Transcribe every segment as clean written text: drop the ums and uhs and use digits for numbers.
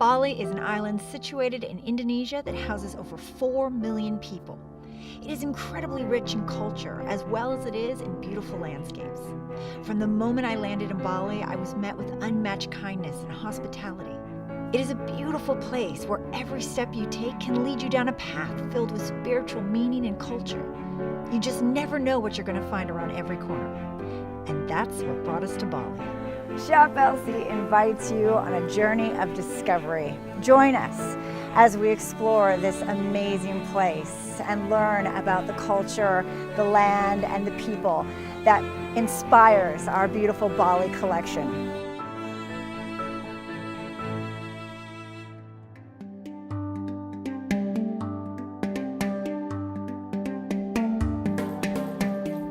Bali is an island situated in Indonesia that houses over 4 million people. It is incredibly rich in culture as well as it is in beautiful landscapes. From the moment I landed in Bali, I was met with unmatched kindness and hospitality. It is a beautiful place where every step you take can lead you down a path filled with spiritual meaning and culture. You just never know what you're going to find around every corner. And that's what brought us to Bali. ShopLC invites you on a journey of discovery. Join us as we explore this amazing place and learn about the culture, the land, and the people that inspires our beautiful Bali collection.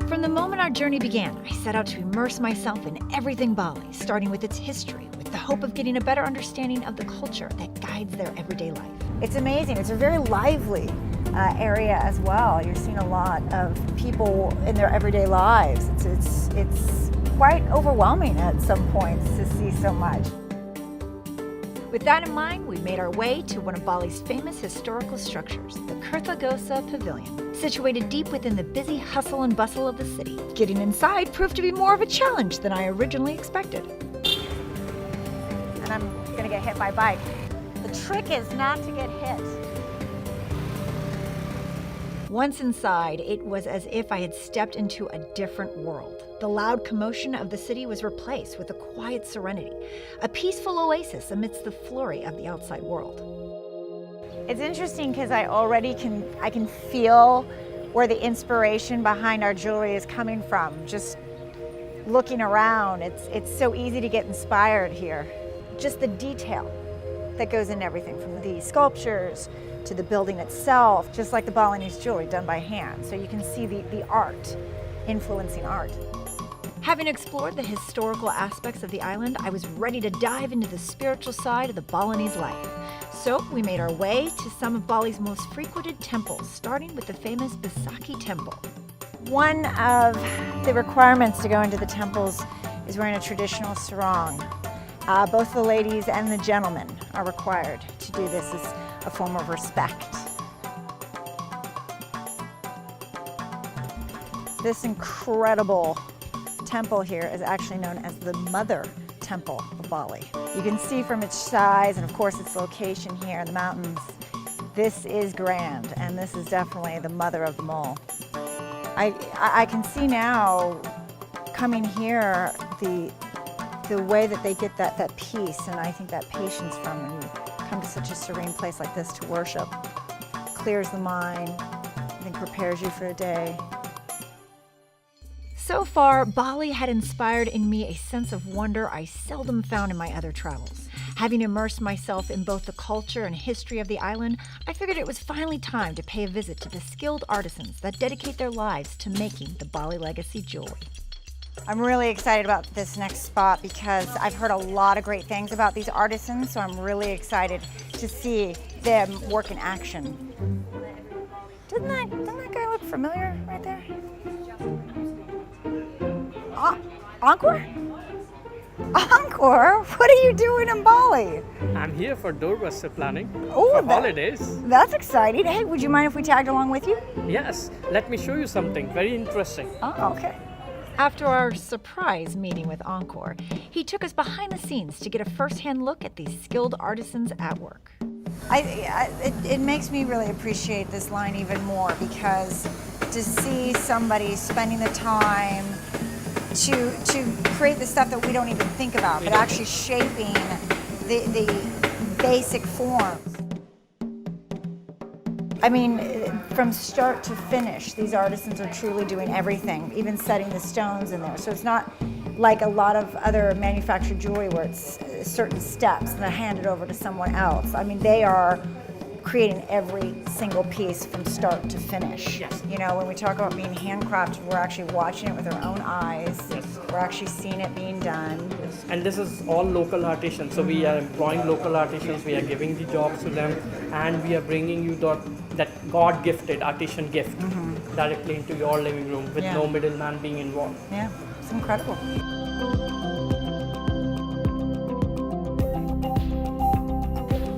From the moment our journey began, I set out to immerse myself in everything Bali, starting with its history, with the hope of getting a better understanding of the culture that guides their everyday life. It's amazing. It's a very lively area as well. You're seeing a lot of people in their everyday lives. It's quite overwhelming at some points to see so much. With that in mind, we made our way to one of Bali's famous historical structures, the Kertagosa Pavilion. Situated deep within the busy hustle and bustle of the city, getting inside proved to be more of a challenge than I originally expected. And I'm gonna get hit by a bike. The trick is not to get hit. Once inside, it was as if I had stepped into a different world. The loud commotion of the city was replaced with a quiet serenity, a peaceful oasis amidst the flurry of the outside world. It's interesting because I can feel where the inspiration behind our jewelry is coming from. Just looking around, it's so easy to get inspired here. Just the detail that goes into everything, from the sculptures to the building itself, just like the Balinese jewelry done by hand. So you can see the art influencing art. Having explored the historical aspects of the island, I was ready to dive into the spiritual side of the Balinese life. So we made our way to some of Bali's most frequented temples, starting with the famous Besaki Temple. One of the requirements to go into the temples is wearing a traditional sarong. Both the ladies and the gentlemen are required to do this as a form of respect. This incredible temple here is actually known as the Mother Temple of Bali. You can see from its size and of course its location here in the mountains, this is grand, and this is definitely the mother of them all. I can see now, coming here, the way that they get that peace and I think that patience from when you come to such a serene place like this to worship. Clears the mind, I think prepares you for a day. So far, Bali had inspired in me a sense of wonder I seldom found in my other travels. Having immersed myself in both the culture and history of the island, I figured it was finally time to pay a visit to the skilled artisans that dedicate their lives to making the Bali Legacy jewelry. I'm really excited about this next spot because I've heard a lot of great things about these artisans, so I'm really excited to see them work in action. Doesn't that guy look familiar right there? Encore? Encore? What are you doing in Bali? I'm here for Durvasa planning Oh, for holidays. That's exciting. Hey, would you mind if we tagged along with you? Yes, let me show you something very interesting. Oh, okay. After our surprise meeting with Encore, he took us behind the scenes to get a first-hand look at these skilled artisans at work. It makes me really appreciate this line even more, because to see somebody spending the time to create the stuff that we don't even think about, but actually shaping the basic forms. I mean, from start to finish, these artisans are truly doing everything, even setting the stones in there. So it's not like a lot of other manufactured jewelry where it's certain steps and then hand it over to someone else. I mean, they are creating every single piece from start to finish. Yes. You know, when we talk about being handcrafted, we're actually watching it with our own eyes. Yes. We're actually seeing it being done. Yes. And this is all local artisans. So we are employing local artisans, we are giving the jobs to them, and we are bringing you that God-gifted artisan gift directly into your living room with no middleman being involved. Yeah, it's incredible.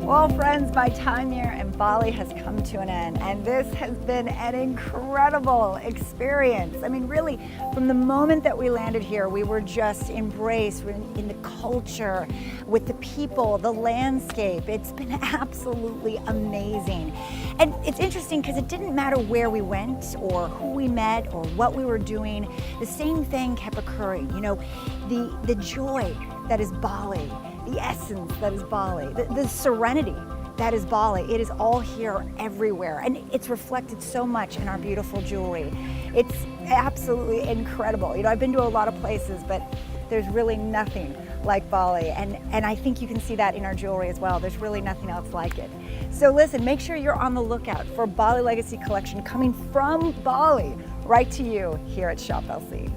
Well, friends, my time here in Bali has come to an end, and this has been an incredible experience. I mean, really, from the moment that we landed here, we were just embraced in the culture, with the people, the landscape. It's been absolutely amazing. And it's interesting because it didn't matter where we went or who we met or what we were doing, the same thing kept occurring. You know, the joy that is Bali, the essence that is Bali, the serenity that is Bali. It is all here everywhere, and it's reflected so much in our beautiful jewelry. It's absolutely incredible. You know, I've been to a lot of places, but there's really nothing like Bali, and I think you can see that in our jewelry as well. There's really nothing else like it. So listen, make sure you're on the lookout for Bali Legacy collection coming from Bali right to you here at ShopLC.